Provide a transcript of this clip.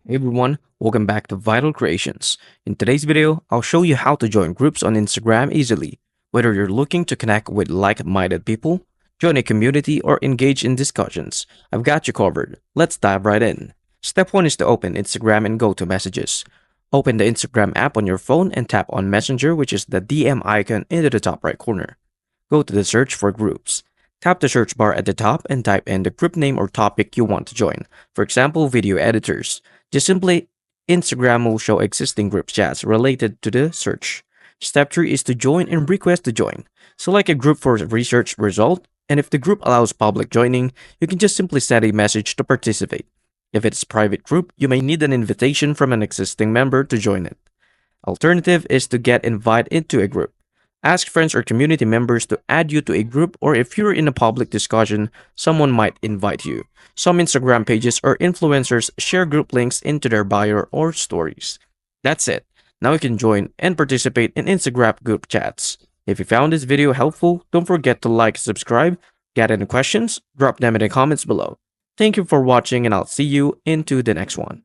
Hey everyone, welcome back to Vital Creations. In today's video, I'll show you how to join groups on Instagram easily. Whether you're looking to connect with like-minded people, join a community, or engage in discussions, I've got you covered. Let's dive right in. Step 1 is to open Instagram and go to Messages. Open the Instagram app on your phone and tap on Messenger, which is the DM icon in the top right corner. Go to the search for groups. Tap the search bar at the top and type in the group name or topic you want to join. For example, video editors. Just simply, Instagram will show existing group chats related to the search. Step 3 is to join and request to join. Select a group for research result, and if the group allows public joining, you can just simply send a message to participate. If it's a private group, you may need an invitation from an existing member to join it. Alternative is to get invited into a group. Ask friends or community members to add you to a group, or if you're in a public discussion, someone might invite you. Some Instagram pages or influencers share group links into their bio or stories. That's it. Now you can join and participate in Instagram group chats. If you found this video helpful, don't forget to like and subscribe. Got any questions? Drop them in the comments below. Thank you for watching, and I'll see you into the next one.